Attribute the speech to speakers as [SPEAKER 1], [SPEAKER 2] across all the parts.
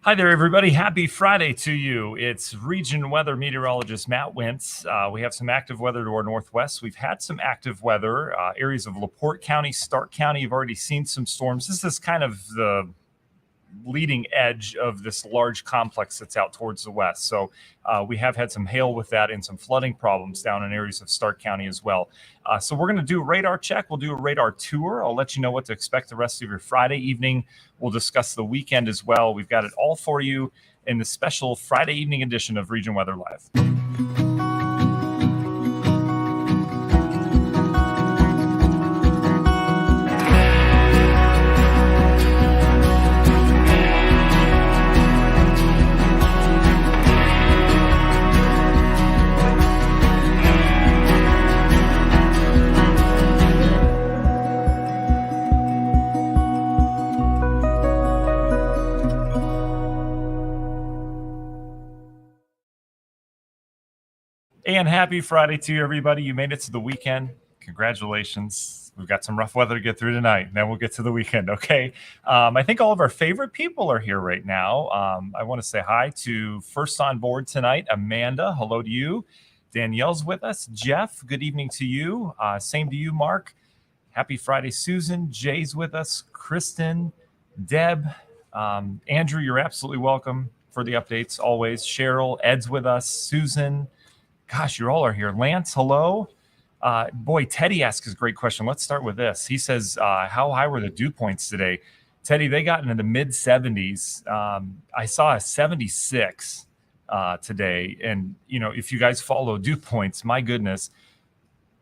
[SPEAKER 1] Hi there, everybody. Happy Friday to you. It's region weather meteorologist Matt Wentz. We have some active weather to our northwest. We've had some active weather. Areas of LaPorte County, Stark County, you've already seen some storms. This is kind of the leading edge of this large complex that's out towards the west. So we have had some hail with that and some flooding problems down in areas of Stark County as well. So we're going to do a radar check. We'll do a radar tour. I'll let you know what to expect the rest of your Friday evening. We'll discuss the weekend as well. We've got it all for you in the special Friday evening edition of Region Weather Live. And happy Friday to you, everybody. You made it to the weekend. Congratulations. We've got some rough weather to get through tonight, and then we'll get to the weekend, okay? I think all of our favorite people are here right now. I want to say hi to first on board tonight, Amanda. Hello to you. Danielle's with us. Jeff, good evening to you. Same to you, Mark. Happy Friday, Susan. Jay's with us. Kristen, Deb, Andrew, you're absolutely welcome for the updates always. Cheryl, Ed's with us. Susan. Gosh, you all are here. Lance, hello. Boy, Teddy asks a great question. Let's start with this. He says, how high were the dew points today? Teddy, they got into the mid-70s. I saw a 76 today. And, you know, if you guys follow dew points, my goodness,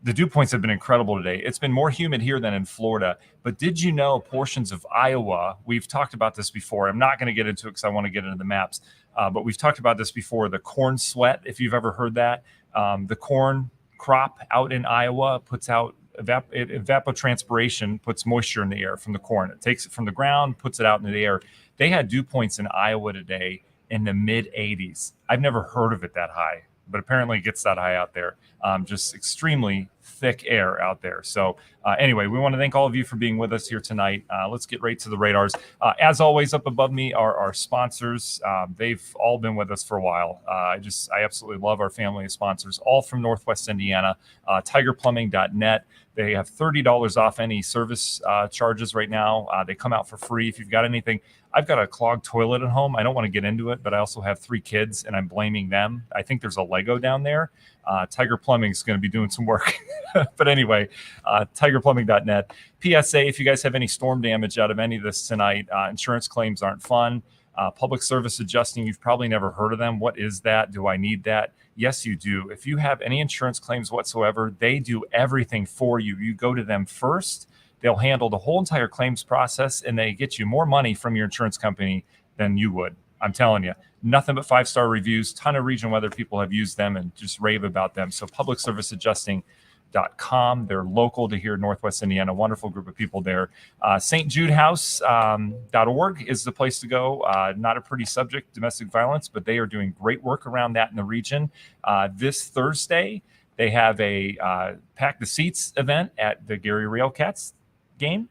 [SPEAKER 1] the dew points have been incredible today. It's been more humid here than in Florida. But did you know portions of Iowa, we've talked about this before. I'm not going to get into it because I want to get into the maps. But we've talked about this before, the corn sweat, if you've ever heard that. The corn crop out in Iowa puts out evapotranspiration, puts moisture in the air from the corn. It takes it from the ground, puts it out into the air. They had dew points in Iowa today in the mid-80s. I've never heard of it that high, but apparently it gets that high out there. Just extremely thick air out there. So anyway, we want to thank all of you for being with us here tonight. Let's get right to the radars. As always, up above me are our sponsors. They've all been with us for a while. I absolutely love our family of sponsors, all from Northwest Indiana. TigerPlumbing.net. They have $30 off any service charges right now. They come out for free if you've got anything. I've got a clogged toilet at home. I don't want to get into it, but I also have 3 kids, and I'm blaming them. I think there's a Lego down there. Tiger Plumbing is going to be doing some work. But anyway, TigerPlumbing.net. PSA, if you guys have any storm damage out of any of this tonight, insurance claims aren't fun. Public service adjusting, you've probably never heard of them. What is that? Do I need that? Yes, you do. If you have any insurance claims whatsoever, they do everything for you. You go to them first. They'll handle the whole entire claims process, and they get you more money from your insurance company than you would. I'm telling you, nothing but 5-star reviews. Ton of region weather people have used them and just rave about them. So publicserviceadjusting.com. They're local to here, Northwest Indiana. Wonderful group of people there. stjudehouse.org is the place to go. Not a pretty subject, domestic violence, but they are doing great work around that in the region. This Thursday, they have a Pack the Seats event at the Gary Railcats game.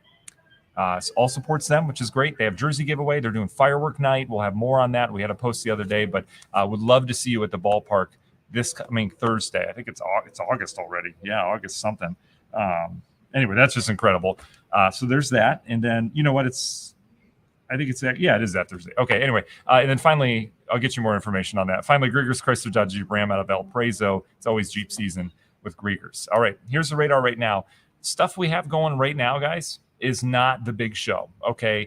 [SPEAKER 1] All supports them, which is great. They have jersey giveaway. They're doing firework night. We'll have more on that. We had a post the other day, but would love to see you at the ballpark this coming Thursday. I think it's August already. Yeah, August something. Anyway, that's just incredible. So there's that. And then, you know what? It is that Thursday. Okay, anyway. And then finally, I'll get you more information on that. Finally, Grieger's Chrysler Dodge Jeep Ram out of Valparaiso. It's always Jeep season with Grieger's. All right, here's the radar right now. Stuff we have going right now, guys, is not the big show, okay?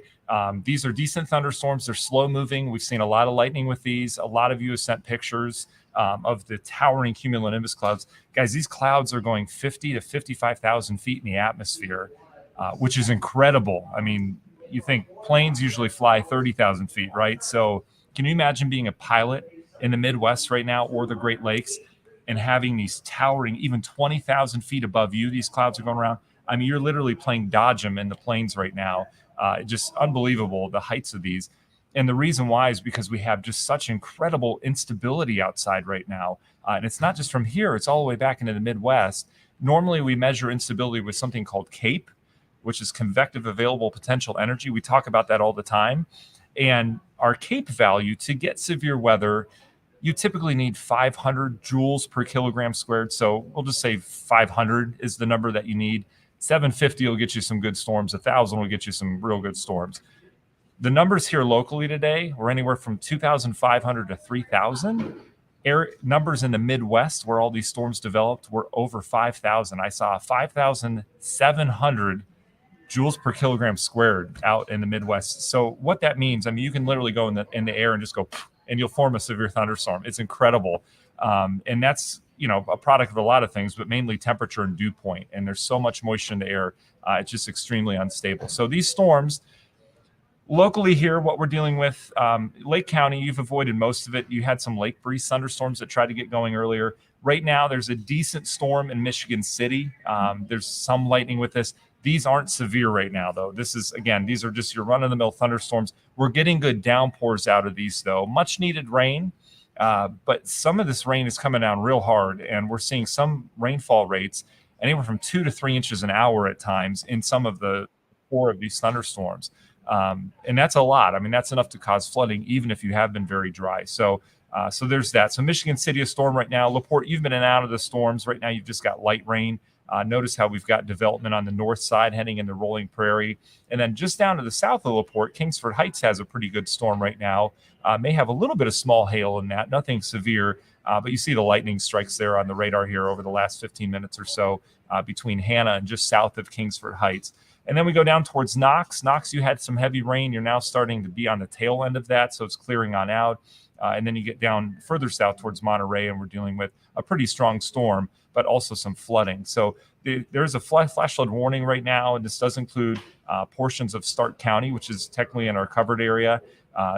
[SPEAKER 1] These are decent thunderstorms. They're slow moving. We've seen a lot of lightning with these. A lot of you have sent pictures of the towering cumulonimbus clouds. Guys, these clouds are going 50 to 55,000 feet in the atmosphere, which is incredible. I mean, you think planes usually fly 30,000 feet, right? So can you imagine being a pilot in the Midwest right now or the Great Lakes and having these towering, even 20,000 feet above you, these clouds are going around? I mean, you're literally playing dodge them in the planes right now. Just unbelievable, the heights of these. And the reason why is because we have just such incredible instability outside right now. And it's not just from here, it's all the way back into the Midwest. Normally, we measure instability with something called CAPE, which is convective available potential energy. We talk about that all the time. And our CAPE value to get severe weather, you typically need 500 joules per kilogram squared. So we'll just say 500 is the number that you need. 750 will get you some good storms. 1,000 will get you some real good storms. The numbers here locally today were anywhere from 2,500 to 3,000. Air numbers in the Midwest, where all these storms developed, were over 5,000. I saw 5,700 joules per kilogram squared out in the Midwest. So what that means, I mean, you can literally go in the air and just go, and you'll form a severe thunderstorm. It's incredible, and that's a product of a lot of things, but mainly temperature and dew point. And there's so much moisture in the air, it's just extremely unstable. So these storms. Locally here, what we're dealing with, Lake County, you've avoided most of it. You had some lake breeze thunderstorms that tried to get going earlier. Right now, there's a decent storm in Michigan City. There's some lightning with this. These aren't severe right now, though. These are just your run-of-the-mill thunderstorms. We're getting good downpours out of these, though. Much needed rain, but some of this rain is coming down real hard, and we're seeing some rainfall rates anywhere from 2 to 3 inches an hour at times in some of the core of these thunderstorms. And that's a lot. I mean, that's enough to cause flooding, even if you have been very dry. So there's that. So Michigan City, a storm right now. LaPorte, you've been in and out of the storms. Right now, you've just got light rain. Notice how we've got development on the north side heading into Rolling Prairie. And then just down to the south of LaPorte, Kingsford Heights has a pretty good storm right now. May have a little bit of small hail in that, nothing severe. But you see the lightning strikes there on the radar here over the last 15 minutes or so between Hannah and just south of Kingsford Heights. And then we go down towards Knox. Knox, you had some heavy rain. You're now starting to be on the tail end of that, so it's clearing on out. And then you get down further south towards Monterey, and we're dealing with a pretty strong storm, but also some flooding. So there's a flash flood warning right now, and this does include portions of Stark County, which is technically in our covered area.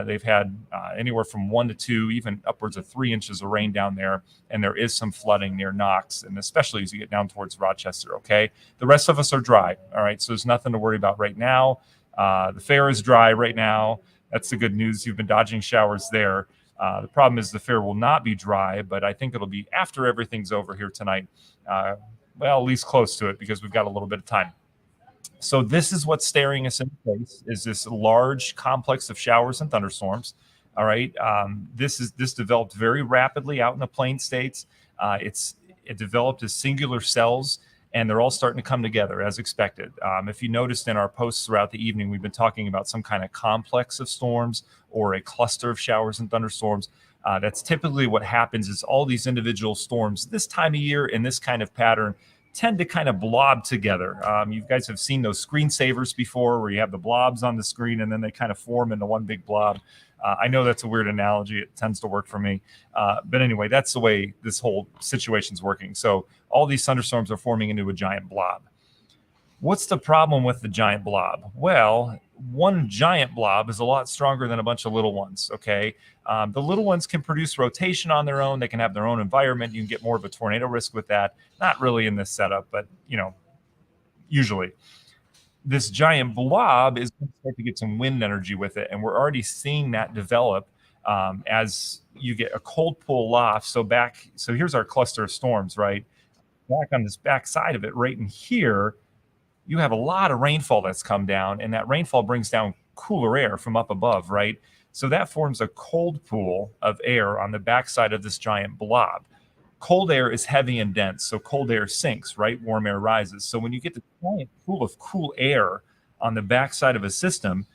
[SPEAKER 1] They've had anywhere from 1 to 2, even upwards of 3 inches of rain down there, and there is some flooding near Knox, and especially as you get down towards Rochester. Okay, the rest of us are dry. All right, so there's nothing to worry about right now. The fair is dry right now. That's the good news. You've been dodging showers there. The problem is the fair will not be dry, but I think it'll be after everything's over here tonight. Well, at least close to it, because we've got a little bit of time. So this is what's staring us in the face, is this large complex of showers and thunderstorms. All right. This developed very rapidly out in the plain states. It developed as singular cells, and they're all starting to come together as expected. If you noticed in our posts throughout the evening, we've been talking about some kind of complex of storms or a cluster of showers and thunderstorms. That's typically what happens, is all these individual storms this time of year in this kind of pattern tend to kind of blob together. You guys have seen those screensavers before, where you have the blobs on the screen and then they kind of form into one big blob. I know that's a weird analogy. It tends to work for me. But anyway, that's the way this whole situation's working. So all these thunderstorms are forming into a giant blob. What's the problem with the giant blob? Well, one giant blob is a lot stronger than a bunch of little ones, okay? The little ones can produce rotation on their own. They can have their own environment. You can get more of a tornado risk with that. Not really in this setup, but, usually. This giant blob is going to start to get some wind energy with it, and we're already seeing that develop as you get a cold pull off. So here's our cluster of storms, right? Back on this back side of it, right in here, you have a lot of rainfall that's come down, and that rainfall brings down cooler air from up above, right? So that forms a cold pool of air on the backside of this giant blob. Cold air is heavy and dense, so cold air sinks, right? Warm air rises. So when you get the giant pool of cool air on the backside of a system,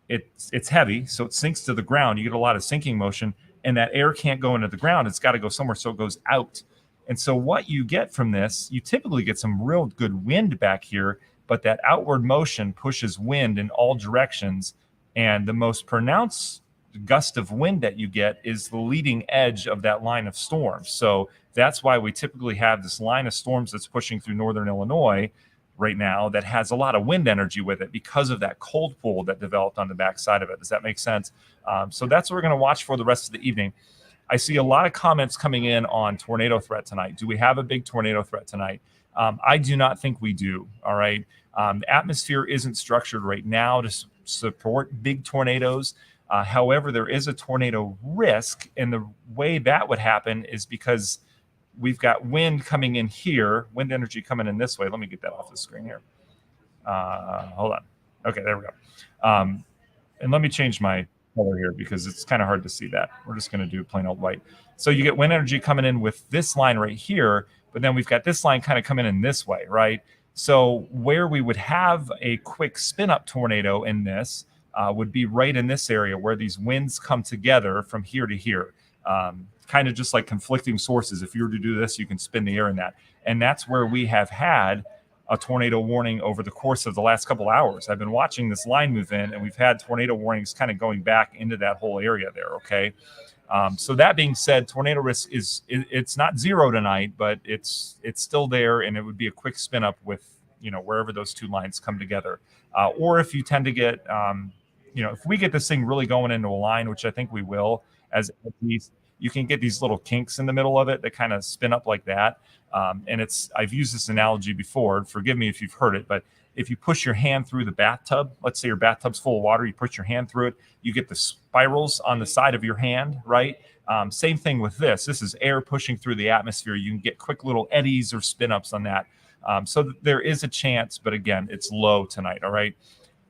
[SPEAKER 1] it's heavy, so it sinks to the ground. You get a lot of sinking motion, and that air can't go into the ground. It's got to go somewhere, so it goes out. And so what you get from this, you typically get some real good wind back here, but that outward motion pushes wind in all directions. And the most pronounced gust of wind that you get is the leading edge of that line of storms. So that's why we typically have this line of storms that's pushing through northern Illinois right now that has a lot of wind energy with it because of that cold pool that developed on the backside of it. Does that make sense? So that's what we're going to watch for the rest of the evening. I see a lot of comments coming in on tornado threat tonight. Do we have a big tornado threat tonight? I do not think we do. All right. The atmosphere isn't structured right now to support big tornadoes. However, there is a tornado risk, and the way that would happen is because we've got wind coming in here, wind energy coming in this way. Let me get that off the screen here. Hold on. Okay, there we go. And let me change my color here because it's kind of hard to see that. We're just going to do plain old white. So you get wind energy coming in with this line right here, but then we've got this line kind of coming in this way, right? So where we would have a quick spin up tornado in this would be right in this area where these winds come together from here to here. Kind of just like conflicting sources. If you were to do this, you can spin the air in that. And that's where we have had a tornado warning over the course of the last couple hours. I've been watching this line move in, and we've had tornado warnings kind of going back into that whole area there, okay? So that being said, tornado risk it's not zero tonight, but it's still there, and it would be a quick spin up with, wherever those two lines come together. Or if you tend to get, if we get this thing really going into a line, which I think we will, as these, you can get these little kinks in the middle of it that kind of spin up like that. And I've used this analogy before. Forgive me if you've heard it, but if you push your hand through the bathtub, let's say your bathtub's full of water, you put your hand through it, you get the spirals on the side of your hand, right? Same thing with this. This is air pushing through the atmosphere. You can get quick little eddies or spin ups on that. So there is a chance, but again, it's low tonight, all right?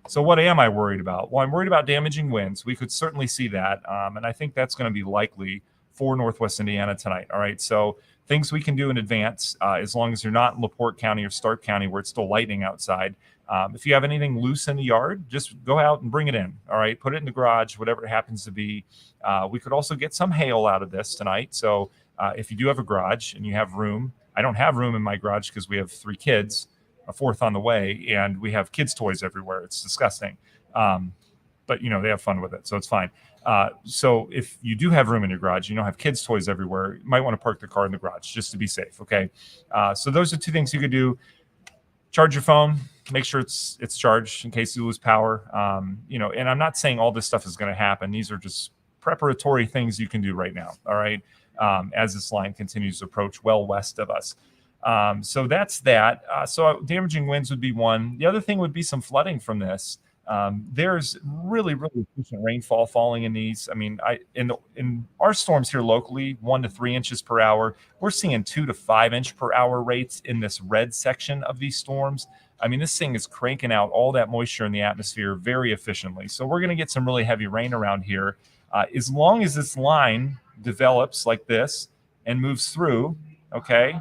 [SPEAKER 1] So what am I worried about? Well, I'm worried about damaging winds. We could certainly see that. And I think that's going to be likely for Northwest Indiana tonight, all right? So things we can do in advance, as long as you're not in LaPorte County or Stark County where it's still lightning outside. If you have anything loose in the yard, just go out and bring it in. All right, put it in the garage, whatever it happens to be. We could also get some hail out of this tonight. So if you do have a garage and you have room, I don't have room in my garage because we have 3 kids, a 4th on the way, and we have kids' toys everywhere. It's disgusting. But they have fun with it, so it's fine. So if you do have room in your garage, you don't have kids' toys everywhere, you might want to park the car in the garage just to be safe, okay? So those are 2 things you could do. Charge your phone, make sure it's charged in case you lose power. And I'm not saying all this stuff is going to happen. These are just preparatory things you can do right now, all right, as this line continues to approach well west of us. So that's that. So damaging winds would be one. The other thing would be some flooding from this. There's really, really efficient rainfall falling in these. I mean, in our storms here locally, 1 to 3 inches per hour. We're seeing 2 to 5 inch per hour rates in this red section of these storms. I mean, this thing is cranking out all that moisture in the atmosphere very efficiently. So we're going to get some really heavy rain around here. As long as this line develops like this and moves through, okay,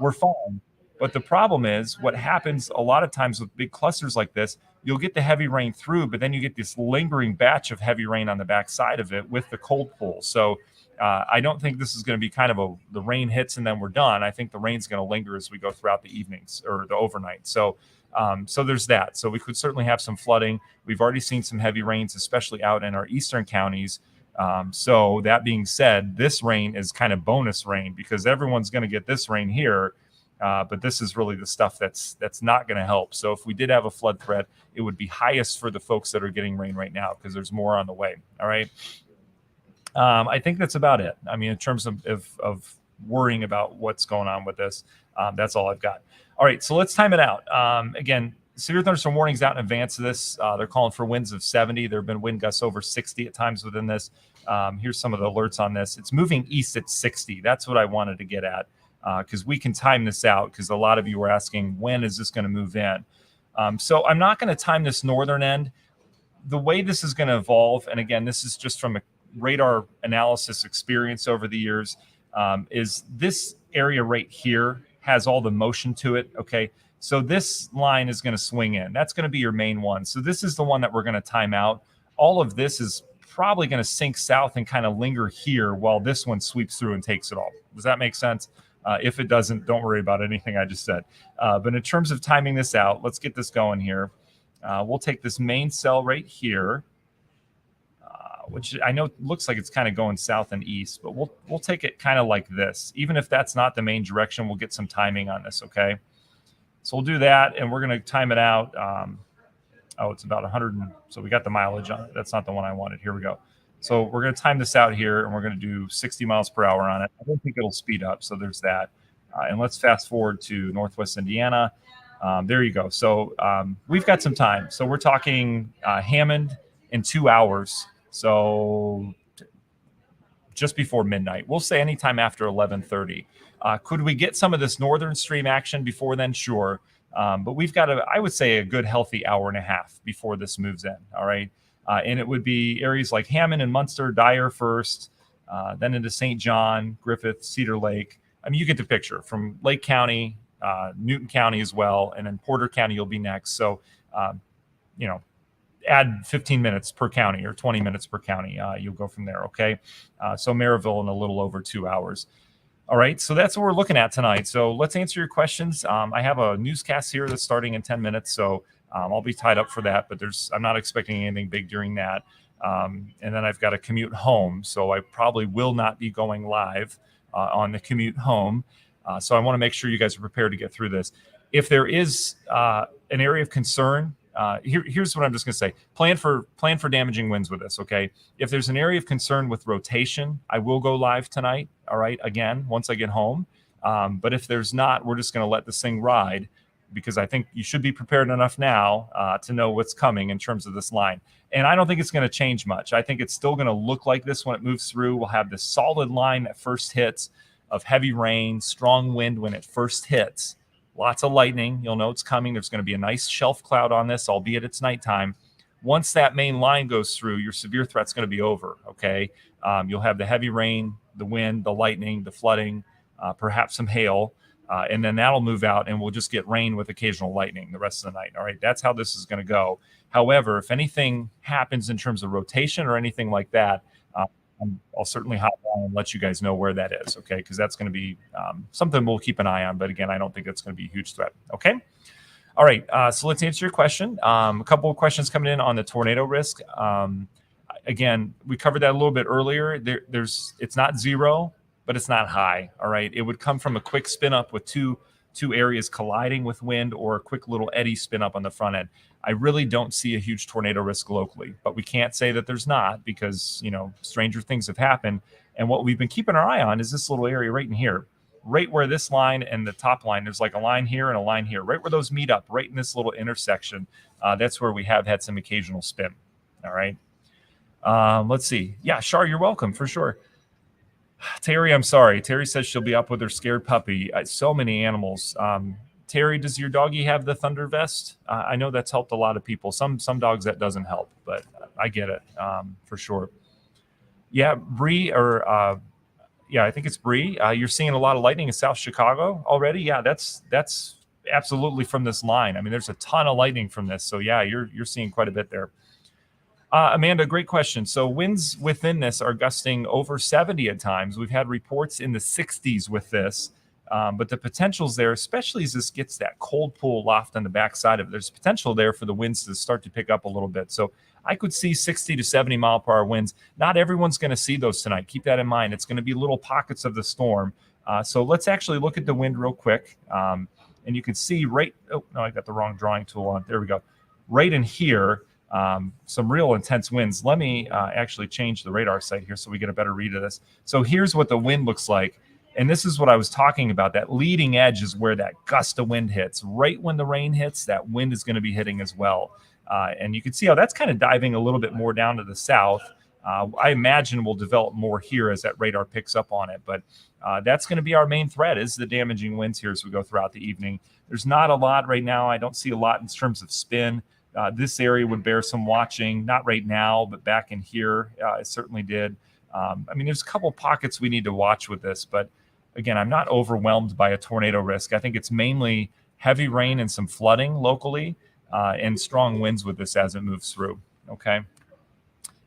[SPEAKER 1] we're fine. But the problem is what happens a lot of times with big clusters like this, you'll get the heavy rain through, but then you get this lingering batch of heavy rain on the backside of it with the cold pool. So I don't think this is going to be kind of the rain hits and then we're done. I think the rain's going to linger as we go throughout the evenings or the overnight. So there's that. So we could certainly have some flooding. We've already seen some heavy rains, especially out in our eastern counties. So that being said, this rain is kind of bonus rain because everyone's going to get this rain here. But this is really the stuff that's not going to help. So if we did have a flood threat, it would be highest for the folks that are getting rain right now because there's more on the way. All right. I think that's about it. I mean, in terms of worrying about what's going on with this, that's all I've got. All right. So let's time it out. Again, severe thunderstorm warnings out in advance of this. They're calling for winds of 70. There have been wind gusts over 60 at times within this. Here's some of the alerts on this. It's moving east at 60. That's what I wanted to get at. Because we can time this out because a lot of you were asking, when is this going to move in? So I'm not going to time this northern end. The way this is going to evolve, and again, this is just from a radar analysis experience over the years, is this area right here has all the motion to it, okay? So this line is going to swing in. That's going to be your main one. So this is the one that we're going to time out. All of this is probably going to sink south and kind of linger here while this one sweeps through and takes it all. Does that make sense? If it doesn't, don't worry about anything I just said. But in terms of timing this out, let's get this going here. We'll take this main cell right here, which I know looks like it's kind of going south and east, but we'll take it kind of like this. Even if that's not the main direction, we'll get some timing on this, okay? So we'll do that, and we're going to time it out. It's about 100. So we got the mileage on it. That's not the one I wanted. Here we go. So we're going to time this out here, and we're going to do 60 miles per hour on it. I don't think it'll speed up, so there's that. And let's fast forward to Northwest Indiana. There you go. So we've got some time. So we're talking Hammond in 2 hours. So just before midnight. We'll say anytime after 11:30. Could we get some of this northern stream action before then? Sure. But we've got, I would say, a good healthy hour and a half before this moves in. All right. And it would be areas like Hammond and Munster, Dyer first, then into St. John, Griffith, Cedar Lake. I mean, you get the picture from Lake County, Newton County as well, and then Porter County will be next. So, you know, add 15 minutes per county or 20 minutes per county. You'll go from there, okay? So Maryville in a little over 2 hours. All right, so that's what we're looking at tonight. So let's answer your questions. I have a newscast here that's starting in 10 minutes, so I'll be tied up for that, but I'm not expecting anything big during that. And then I've got to commute home, so I probably will not be going live on the commute home. So I want to make sure you guys are prepared to get through this. If there is an area of concern, here's what I'm just going to say. Plan for damaging winds with this, okay? If there's an area of concern with rotation, I will go live tonight, all right, again, once I get home. But if there's not, we're just going to let this thing ride, because I think you should be prepared enough now to know what's coming in terms of this line. And I don't think it's going to change much. I think it's still going to look like this when it moves through. We'll have this solid line that first hits of heavy rain, strong wind when it first hits. Lots of lightning. You'll know it's coming. There's going to be a nice shelf cloud on this, albeit it's nighttime. Once that main line goes through, your severe threat's going to be over, okay? You'll have the heavy rain, the wind, the lightning, the flooding, perhaps some hail, and then that'll move out, and we'll just get rain with occasional lightning the rest of the night, all right? That's how this is going to go. However, if anything happens in terms of rotation or anything like that, I'll certainly hop on and let you guys know where that is, okay? Because that's going to be something we'll keep an eye on. But again, I don't think that's going to be a huge threat, okay? All right, so let's answer your question. A couple of questions coming in on the tornado risk. Again, we covered that a little bit earlier. It's not zero, but it's not high, all right? It would come from a quick spin up with two areas colliding with wind, or a quick little eddy spin up on the front end. I really don't see a huge tornado risk locally, but we can't say that there's not, because, you know, stranger things have happened. And what we've been keeping our eye on is this little area right in here, right where this line and the top line, there's like a line here and a line here, right where those meet up, right in this little intersection. That's where we have had some occasional spin. All right. Let's see. Yeah, Shar, you're welcome for sure. Terry, I'm sorry. Terry says she'll be up with her scared puppy. So many animals. Terry, does your doggy have the thunder vest? I know that's helped a lot of people. Some dogs that doesn't help, but I get it for sure. Yeah, Bree, I think it's Bree. You're seeing a lot of lightning in South Chicago already. Yeah, that's absolutely from this line. I mean, there's a ton of lightning from this. So yeah, you're seeing quite a bit there. Amanda, great question. So winds within this are gusting over 70 at times. We've had reports in the 60s with this. But the potential's there, especially as this gets that cold pool loft on the backside of it. There's potential there for the winds to start to pick up a little bit. So I could see 60 to 70 mile per hour winds. Not everyone's going to see those tonight. Keep that in mind. It's going to be little pockets of the storm. So let's actually look at the wind real quick. And you can see I got the wrong drawing tool on. There we go. Right in here, some real intense winds. Let me actually change the radar site here so we get a better read of this. So here's what the wind looks like. And this is what I was talking about. That leading edge is where that gust of wind hits. Right when the rain hits, that wind is going to be hitting as well. And you can see how that's kind of diving a little bit more down to the south. I imagine we'll develop more here as that radar picks up on it. But that's going to be our main threat, is the damaging winds here as we go throughout the evening. There's not a lot right now. I don't see a lot in terms of spin. This area would bear some watching. Not right now, but back in here, it certainly did. I mean, there's a couple pockets we need to watch with this, but again, I'm not overwhelmed by a tornado risk. I think it's mainly heavy rain and some flooding locally, and strong winds with this as it moves through. Okay.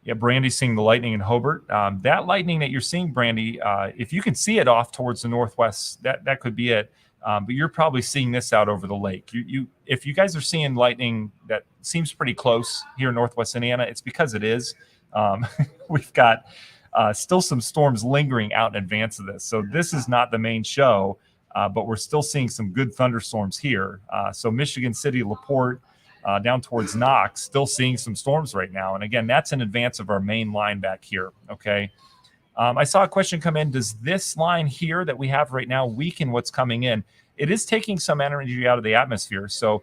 [SPEAKER 1] Yeah, Brandy's seeing the lightning in Hobart. That lightning that you're seeing, Brandy, if you can see it off towards the northwest, that could be it. But you're probably seeing this out over the lake. If you guys are seeing lightning that seems pretty close here in northwest Indiana, it's because it is. We've got still some storms lingering out in advance of this. So this is not the main show, but we're still seeing some good thunderstorms here. So Michigan City, LaPorte, down towards Knox, still seeing some storms right now. And again, that's in advance of our main line back here, okay? I saw a question come in. Does this line here that we have right now weaken what's coming in? It is taking some energy out of the atmosphere. So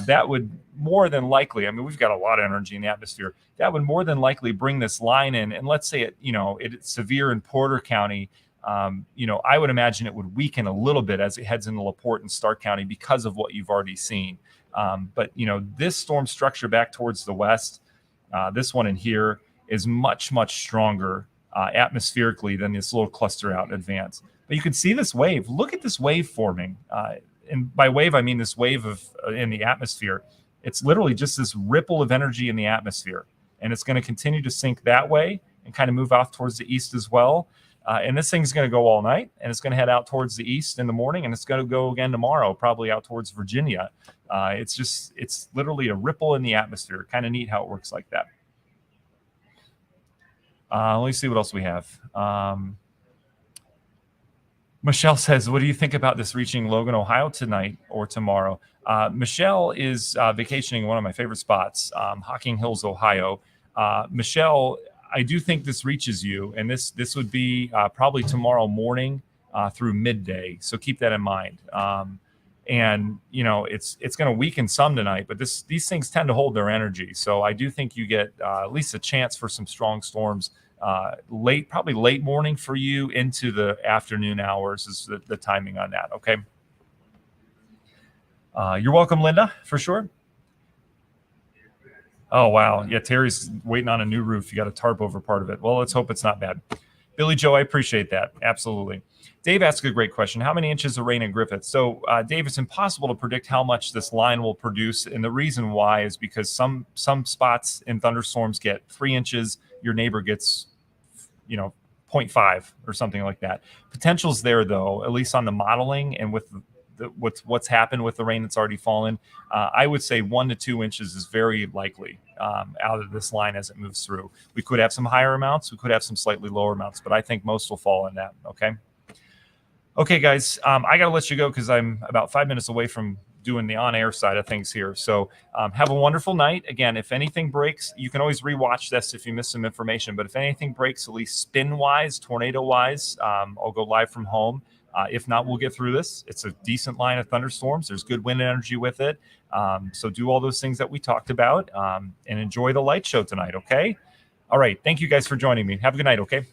[SPEAKER 1] that would more than likely, I mean, we've got a lot of energy in the atmosphere. That would more than likely bring this line in. And let's say it's severe in Porter County. I would imagine it would weaken a little bit as it heads into LaPorte and Stark County because of what you've already seen. But this storm structure back towards the west, This one in here is much, much stronger atmospherically than this little cluster out in advance. But you can see this wave. Look at this wave forming. And by wave, I mean this wave of in the atmosphere. It's literally just this ripple of energy in the atmosphere. And it's going to continue to sink that way and kind of move off towards the east as well. And this thing's going to go all night, and it's going to head out towards the east in the morning, and it's going to go again tomorrow, probably out towards Virginia. It's literally a ripple in the atmosphere. Kind of neat how it works like that. Let me see what else we have. Michelle says, what do you think about this reaching Logan, Ohio tonight or tomorrow? Michelle is vacationing in one of my favorite spots, Hocking Hills, Ohio. Michelle, I do think this reaches you, and this would be probably tomorrow morning through midday. So keep that in mind. And you know, it's going to weaken some tonight, but these things tend to hold their energy. So I do think you get at least a chance for some strong storms probably late morning for you into the afternoon hours is the timing on that. Okay. You're welcome, Linda, for sure. Oh, wow. Yeah, Terry's waiting on a new roof. You got a tarp over part of it. Well, let's hope it's not bad. Billy Joe, I appreciate that. Absolutely. Dave asked a great question. How many inches of rain in Griffith? So, Dave, it's impossible to predict how much this line will produce. And the reason why is because some spots in thunderstorms get 3 inches. Your neighbor gets, 0.5 or something like that. Potential's there, though, at least on the modeling and with what's happened with the rain that's already fallen. I would say 1 to 2 inches is very likely out of this line as it moves through. We could have some higher amounts. We could have some slightly lower amounts, but I think most will fall in that. Okay, guys, I got to let you go because I'm about 5 minutes away from doing the on-air side of things here. So have a wonderful night. Again, if anything breaks, you can always rewatch this if you missed some information. But if anything breaks, at least spin-wise, tornado-wise, I'll go live from home. If not, we'll get through this. It's a decent line of thunderstorms. There's good wind energy with it. So do all those things that we talked about and enjoy the light show tonight, okay? All right. Thank you guys for joining me. Have a good night, okay?